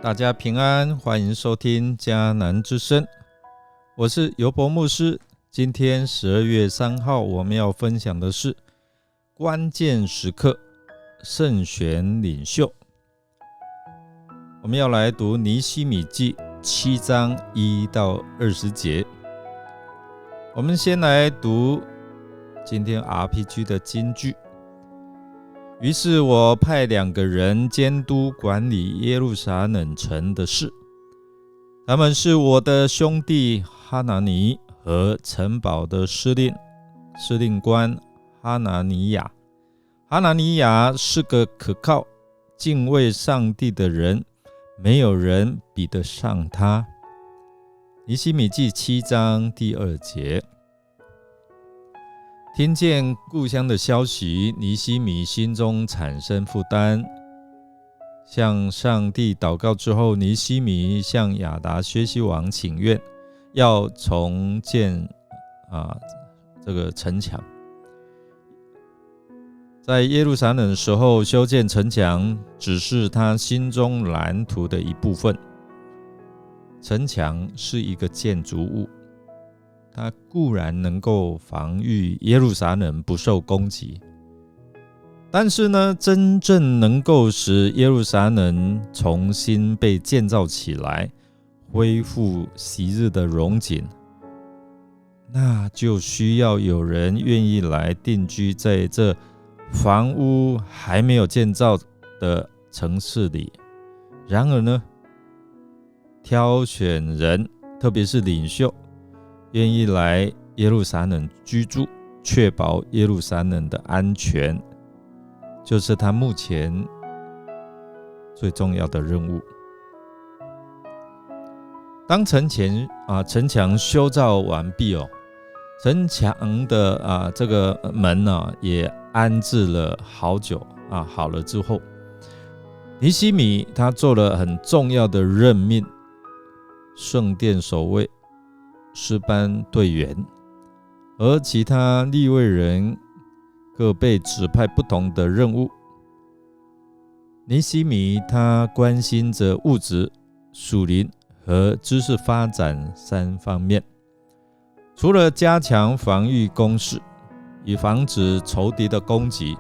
大家平安，欢迎收听迦南之声，我是尤伯牧师。今天12月3号，我们要分享的是关键时刻慎选领袖。我们要来读尼希米记7章1到20节。我们先来读今天 RPG 的金句。于是我派2个人监督管理耶路撒冷城的事，他们是我的兄弟哈拿尼和城堡的司令官哈拿尼亚。哈拿尼亚是个可靠、敬畏上帝的人，没有人比得上他。尼希米记7章第2节。听见故乡的消息，尼希米心中产生负担。向上帝祷告之后，尼希米向亚达薛西王请愿，要重建这个城墙。在耶路撒冷的时候，修建城墙只是他心中蓝图的一部分。城墙是一个建筑物，它固然能够防御耶路撒冷不受攻击，但是呢，真正能够使耶路撒冷重新被建造起来，恢复昔日的荣景，那就需要有人愿意来定居在这房屋还没有建造的城市里。然而呢，挑选人，特别是领袖，愿意来耶路撒冷居住，确保耶路撒冷的安全，就是他目前最重要的任务。当城墙修造完毕城墙的这个门也安置了好久好了之后，尼希米他做了很重要的任命，圣殿守卫、诗班队员，而其他利未人各被指派不同的任务。尼希米他关心着物质、属灵和知识发展3方面。除了加强防御工事，以防止仇敌的攻击，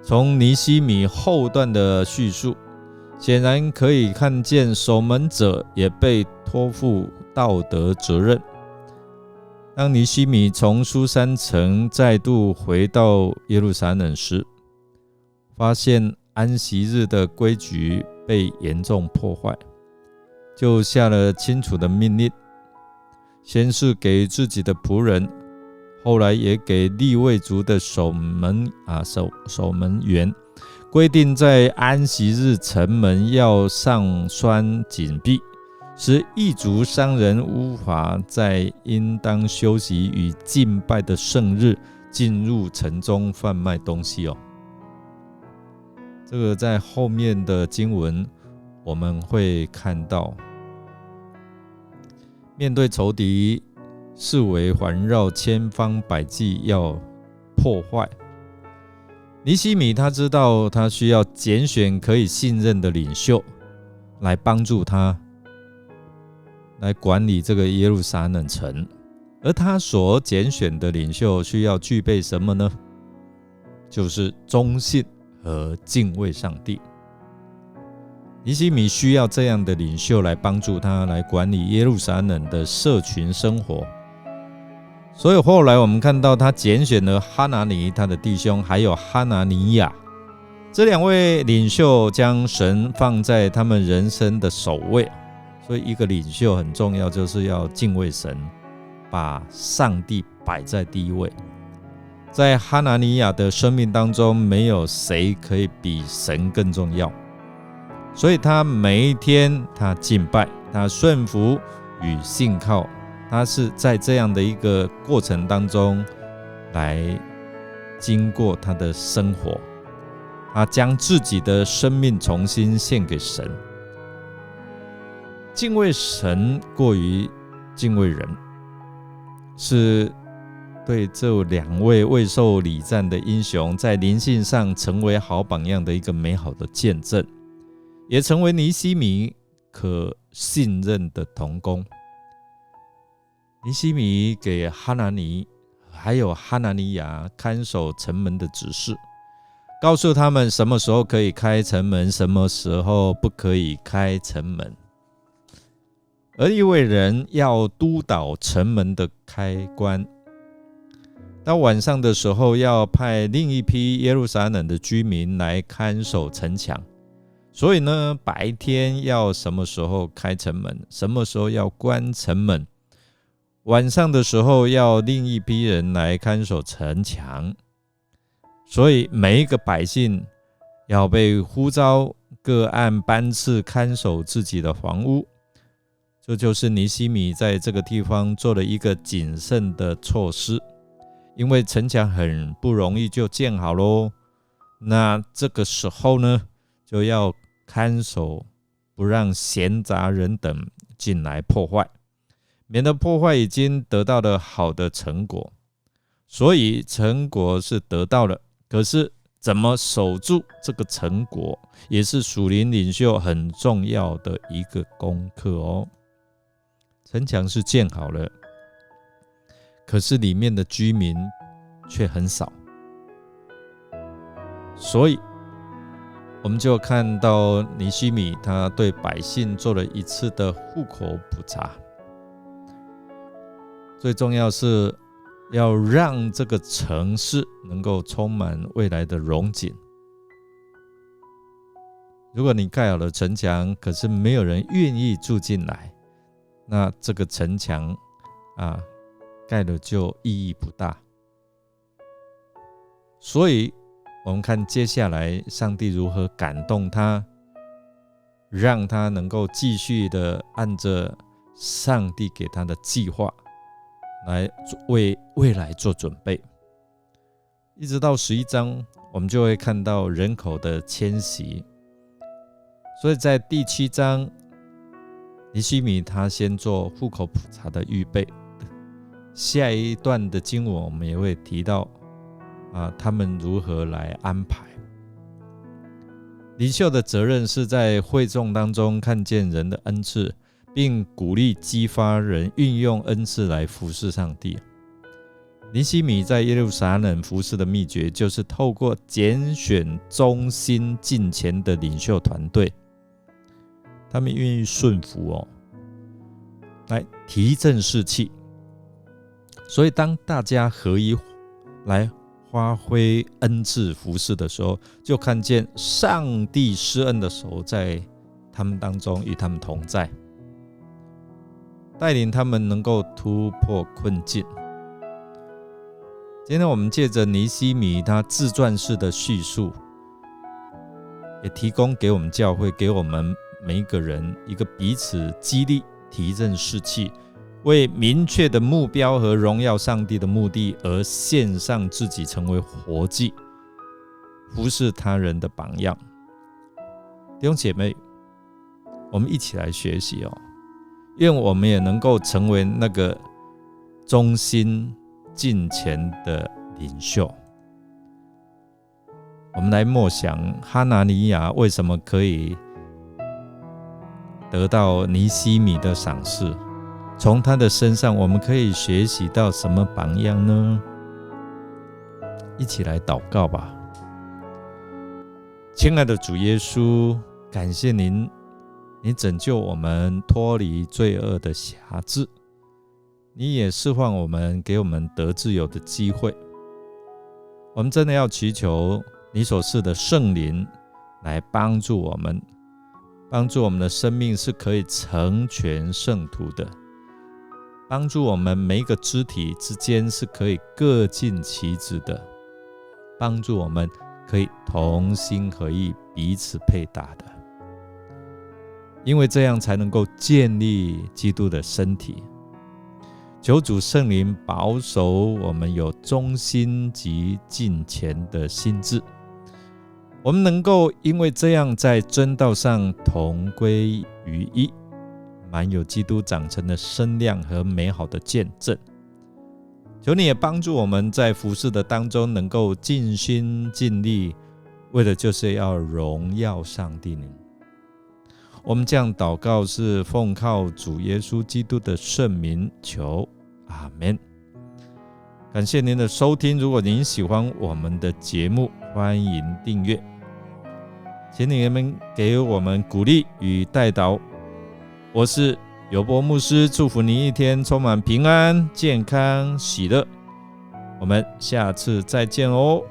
从尼希米后段的叙述，显然可以看见守门者也被托付道德责任。当尼希米从书珊城再度回到耶路撒冷时，发现安息日的规矩被严重破坏，就下了清楚的命令，先是给自己的仆人，后来也给利未族的守门员，规定在安息日城门要上栓紧闭，使异族商人无法在应当休息与敬拜的圣日进入城中贩卖东西这个在后面的经文我们会看到，面对仇敌，视为环绕千方百计要破坏。尼希米他知道他需要拣选可以信任的领袖来帮助他来管理这个耶路撒冷城，而他所拣选的领袖需要具备什么呢？就是忠信和敬畏上帝。尼希米需要这样的领袖来帮助他来管理耶路撒冷的社群生活。所以后来我们看到他拣选了哈拿尼他的弟兄，还有哈拿尼亚，这2位领袖将神放在他们人生的首位。所以一个领袖很重要，就是要敬畏神，把上帝摆在第一位。在哈拿尼亚的生命当中，没有谁可以比神更重要，所以他每一天他敬拜，他顺服与信靠，他是在这样的一个过程当中来经过他的生活，他将自己的生命重新献给神。敬畏神过于敬畏人，是对这2位未受礼赞的英雄在灵性上成为好榜样的一个美好的见证。也成为尼希米可信任的同工。尼希米给哈拿尼还有哈拿尼亚看守城门的指示，告诉他们什么时候可以开城门，什么时候不可以开城门。而一位人要督导城门的开关，到晚上的时候要派另一批耶路撒冷的居民来看守城墙。所以呢，白天要什么时候开城门，什么时候要关城门，晚上的时候要另一批人来看守城墙。所以每一个百姓要被呼召，各按班次看守自己的房屋。这就是尼希米在这个地方做了一个谨慎的措施，因为城墙很不容易就建好咯。那这个时候呢，就要看守，不让闲杂人等进来破坏，免得破坏已经得到了好的成果。所以成果是得到了，可是怎么守住这个成果，也是属灵领袖很重要的一个功课哦。城墙是建好了，可是里面的居民却很少，所以我们就看到尼希米他对百姓做了一次的户口普查。最重要是要让这个城市能够充满未来的荣景。如果你盖好了城墙，可是没有人愿意住进来，那这个城墙盖了就意义不大。所以我们看接下来上帝如何感动他，让他能够继续的按着上帝给他的计划来为未来做准备。一直到11章，我们就会看到人口的迁徙。所以在第7章，尼希米他先做户口普查的预备。下一段的经文我们也会提到他们如何来安排。领袖的责任是在会众当中看见人的恩赐，并鼓励激发人运用恩赐来服侍上帝。尼希米在耶路撒冷服侍的秘诀，就是透过拣选忠心敬虔的领袖团队，他们愿意顺服来提振士气。所以当大家合一来发挥恩赐服侍的时候，就看见上帝施恩的手在他们当中，与他们同在，带领他们能够突破困境。今天我们借着尼希米他自传式的叙述，也提供给我们教会，给我们每一个人一个彼此激励、提振士气，为明确的目标和荣耀上帝的目的而献上自己，成为活祭，服侍他人的榜样。弟兄姐妹，我们一起来学习愿我们也能够成为那个忠心敬虔的领袖。我们来默想哈拿尼亚为什么可以得到尼希米的赏识，从他的身上我们可以学习到什么榜样呢？一起来祷告吧。亲爱的主耶稣，感谢您拯救我们脱离罪恶的辖制，你也释放我们，给我们得自由的机会。我们真的要祈求你所赐的圣灵来帮助我们，帮助我们的生命是可以成全圣徒的，帮助我们每一个肢体之间是可以各尽其职的，帮助我们可以同心合意，彼此配搭的，因为这样才能够建立基督的身体。求主圣灵保守我们有忠心及敬虔的心志，我们能够因为这样在真道上同归于一，满有基督长成的身量和美好的见证。求你也帮助我们在服事的当中能够尽心尽力，为的就是要荣耀上帝您。我们这样祷告是奉靠主耶稣基督的圣名求，阿们。感谢您的收听，如果您喜欢我们的节目，欢迎订阅，请你们给我们鼓励与代祷。我是尤伯牧师，祝福您一天充满平安、健康、喜乐。我们下次再见哦。